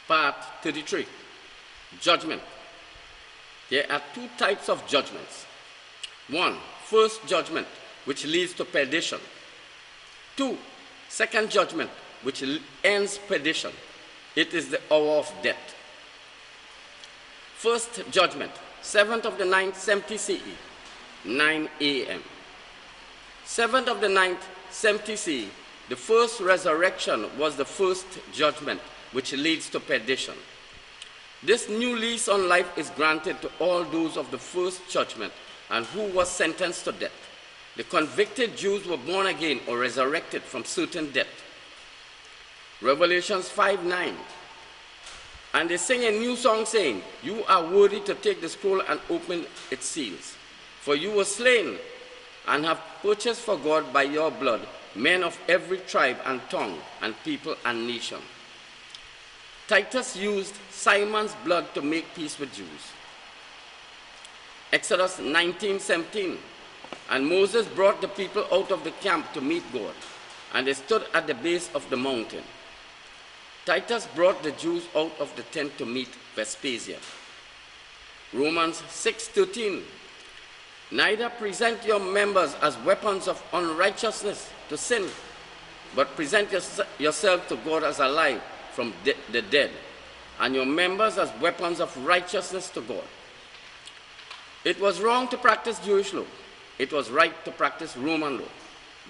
Part 33. Judgment. There are two types of judgments. One, first judgment, which leads to perdition. Two, second judgment, which ends perdition. It is the hour of death. First judgment, 7th of the 9th, 70 CE, 9 a.m. 7th of the 9th, 70 CE, the first resurrection was the first judgment, which leads to perdition. This new lease on life is granted to all those of the first judgment and who was sentenced to death. The convicted Jews were born again or resurrected from certain death. Revelations 5:9. And they sing a new song saying, "You are worthy to take the scroll and open its seals. For you were slain and have purchased for God by your blood men of every tribe and tongue and people and nation." Titus used Simon's blood to make peace with Jews. Exodus 19:17. And Moses brought the people out of the camp to meet God, and they stood at the base of the mountain. Titus brought the Jews out of the tent to meet Vespasian. Romans 6:13. Neither present your members as weapons of unrighteousness to sin, but present yourself to God as alive from the dead, and your members as weapons of righteousness to God. It was wrong to practice Jewish law. It was right to practice Roman law.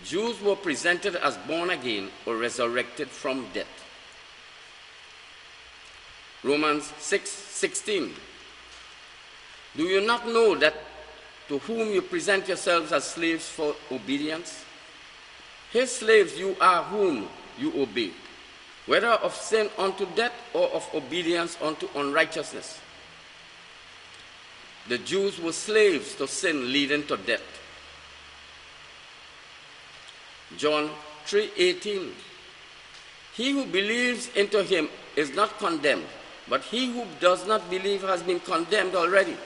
Jews were presented as born again or resurrected from death. Romans 6:16. Do you not know that to whom you present yourselves as slaves for obedience? His slaves you are whom you obey, whether of sin unto death or of obedience unto unrighteousness. The Jews were slaves to sin leading to death. John 3:18. He who believes into him is not condemned, but he who does not believe has been condemned already,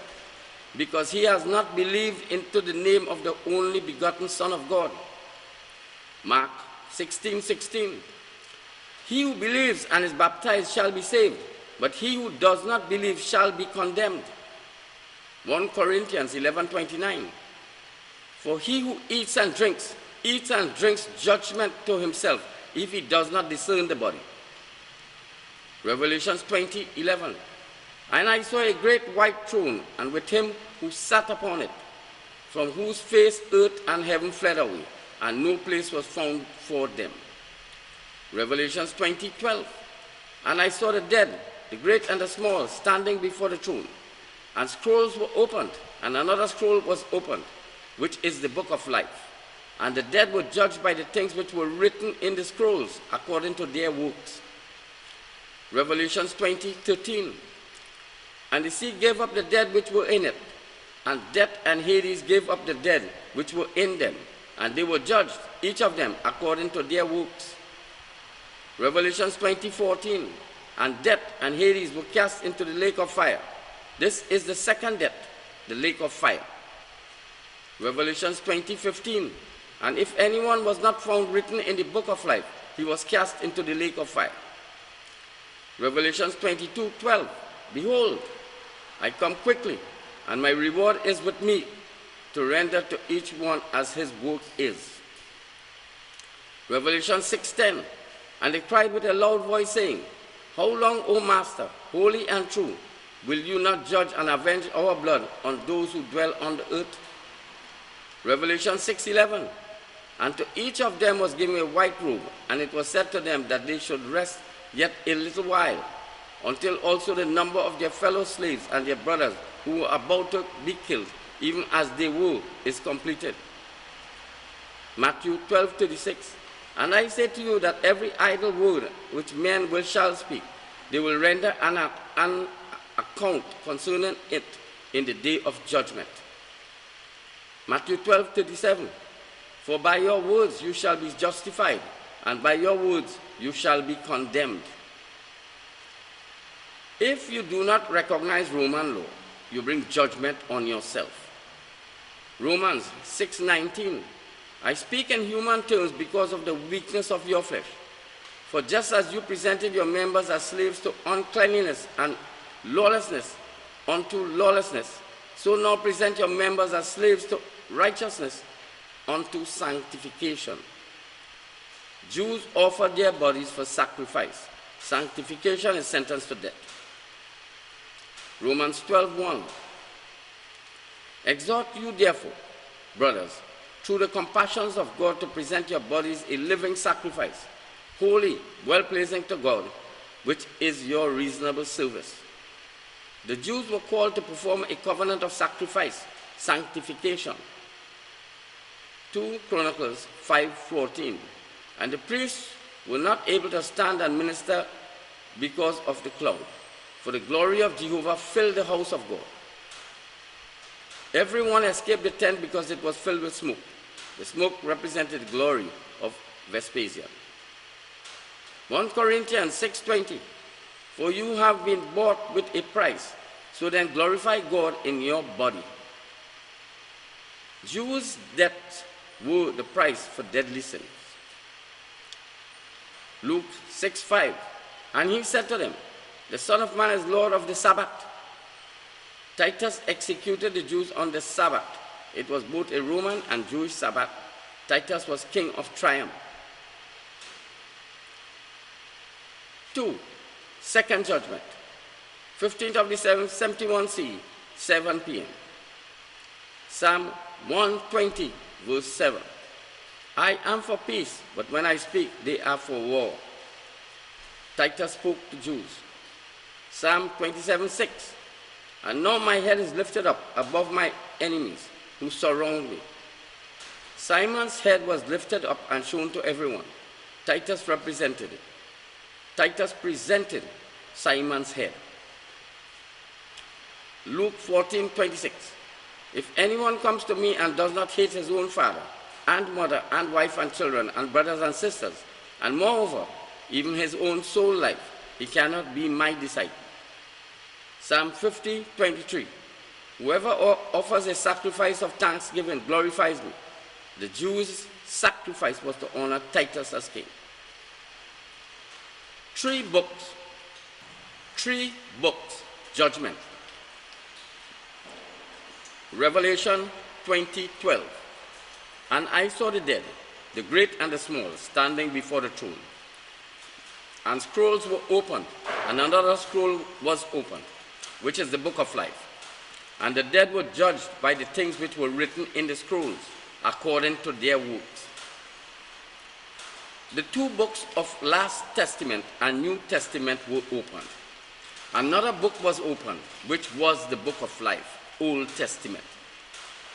because he has not believed into the name of the only begotten Son of God. Mark 16:16. He who believes and is baptized shall be saved, but he who does not believe shall be condemned. 1 Corinthians 11:29. For he who eats and drinks judgment to himself, if he does not discern the body. Revelations 20:11. And I saw a great white throne, and with him who sat upon it, from whose face earth and heaven fled away, and no place was found for them. Revelations 20:12. And I saw the dead, the great and the small, standing before the throne, and scrolls were opened, and another scroll was opened, which is the book of life. And the dead were judged by the things which were written in the scrolls, according to their works. Revelations 20:13. And the sea gave up the dead which were in it, and death and Hades gave up the dead which were in them, and they were judged, each of them according to their works. Revelations 20:14. And death and Hades were cast into the lake of fire. This is the second death, the lake of fire. Revelations 20:15. And if anyone was not found written in the book of life, he was cast into the lake of fire. Revelations 22:12. Behold, I come quickly, and my reward is with me, to render to each one as his work is. Revelation 6:10. And they cried with a loud voice, saying, How long, O Master, holy and true, will you not judge and avenge our blood on those who dwell on the earth? Revelation 6:11. And to each of them was given a white robe, and it was said to them that they should rest yet a little while, until also the number of their fellow slaves and their brothers who were about to be killed, even as they were, is completed. Matthew 12:36. And I say to you that every idle word which men shall speak, they will render an account concerning it in the day of judgment. Matthew 12:37. For by your words you shall be justified, and by your words you shall be condemned. If you do not recognize Roman law, you bring judgment on yourself. Romans 6:19. I speak in human terms because of the weakness of your flesh. For just as you presented your members as slaves to uncleanliness and lawlessness unto lawlessness, so now present your members as slaves to righteousness unto sanctification. Jews offer their bodies for sacrifice. Sanctification is sentenced to death. Romans 12:1. Exhort you therefore, brothers, through the compassions of God, to present your bodies a living sacrifice, holy, well-pleasing to God, which is your reasonable service. The Jews were called to perform a covenant of sacrifice, sanctification. 2 Chronicles 5:14. And the priests were not able to stand and minister because of the cloud, for the glory of Jehovah filled the house of God. Everyone escaped the tent because it was filled with smoke. The smoke represented the glory of Vespasian. 1 Corinthians 6:20. For you have been bought with a price, so then glorify God in your body. Jews' debts were the price for deadly sins. Luke 6:5. And he said to them, the Son of Man is Lord of the Sabbath. Titus executed the Jews on the Sabbath. It was both a Roman and Jewish Sabbath. Titus was king of Triumph. 2. Second judgment. 15th of December, 71 CE, 7 p.m. Psalm 120, verse 7. I am for peace, but when I speak, they are for war. Titus spoke to Jews. Psalm 27:6. And now my head is lifted up above my enemies who surround me. Simon's head was lifted up and shown to everyone. Titus represented it. Titus presented Simon's head. Luke 14:26. If anyone comes to me and does not hate his own father and mother and wife and children and brothers and sisters, and moreover, even his own soul life, he cannot be my disciple. Psalm 50:23. Whoever offers a sacrifice of thanksgiving glorifies me. The Jews' sacrifice was to honor Titus as king. 3 books. 3 books. Judgment. Revelation 20:12. And I saw the dead, the great and the small, standing before the throne. And scrolls were opened, and another scroll was opened, which is the book of life. And the dead were judged by the things which were written in the scrolls, according to their works. The 2 books of Last Testament and New Testament were opened. Another book was opened, which was the book of life, Old Testament.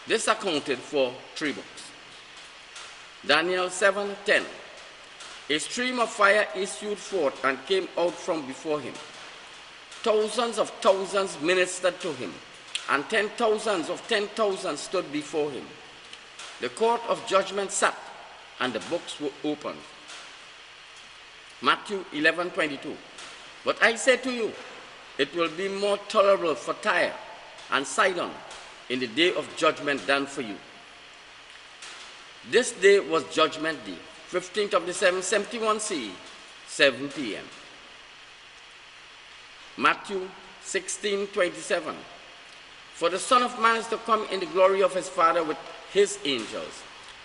This accounted for 3 books. Daniel 7:10. A stream of fire issued forth and came out from before him. Thousands of thousands ministered to him, and 10,000s of 10,000s stood before him. The court of judgment sat, and the books were opened. Matthew 11:22. But I say to you, it will be more tolerable for Tyre and Sidon in the day of judgment than for you. This day was Judgment Day, 15th of December, 71 CE, 7 p.m. Matthew 16:27. For the Son of Man is to come in the glory of his Father with his angels,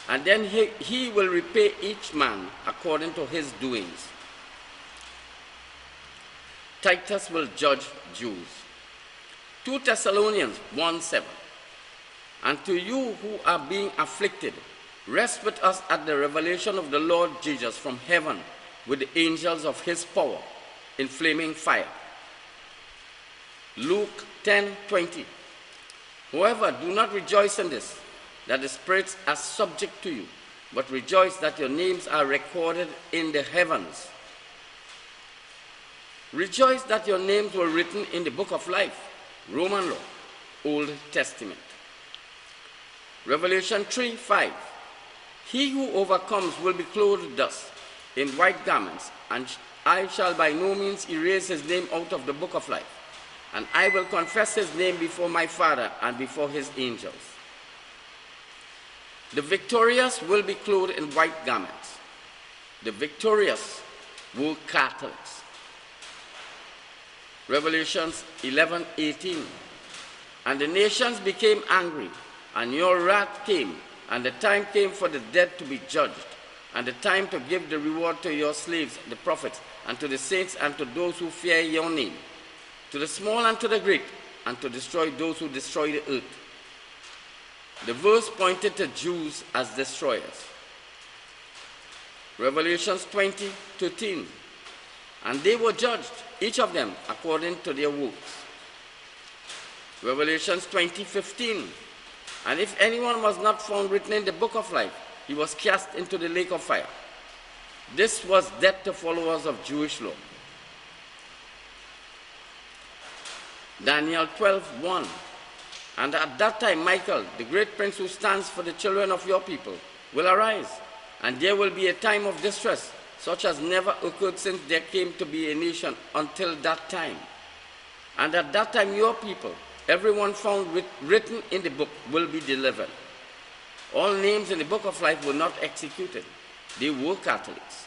and then he will repay each man according to his doings. Titus will judge Jews. 2 Thessalonians 1:7. And to you who are being afflicted, rest with us at the revelation of the Lord Jesus from heaven with the angels of his power in flaming fire. Luke 10:20. However, do not rejoice in this, that the spirits are subject to you, but rejoice that your names are recorded in the heavens. Rejoice that your names were written in the book of life, Roman law, Old Testament. Revelation 3:5. He who overcomes will be clothed thus, in white garments, and I shall by no means erase his name out of the book of life, and I will confess his name before my Father and before his angels. The victorious will be clothed in white garments. The victorious were Catholics. Revelations 11:18. And the nations became angry, and your wrath came, and the time came for the dead to be judged, and the time to give the reward to your slaves, the prophets, and to the saints, and to those who fear your name, to the small and to the great, and to destroy those who destroy the earth. The verse pointed to Jews as destroyers. Revelations 20:13. And they were judged, each of them according to their works. Revelations 20:15. And if anyone was not found written in the book of life, he was cast into the lake of fire. This was death to followers of Jewish law. Daniel 12:1. And at that time Michael, the great prince who stands for the children of your people, will arise, and there will be a time of distress, such as never occurred since there came to be a nation until that time. And at that time your people, everyone found written in the book, will be delivered. All names in the book of life were not executed. They were Catholics.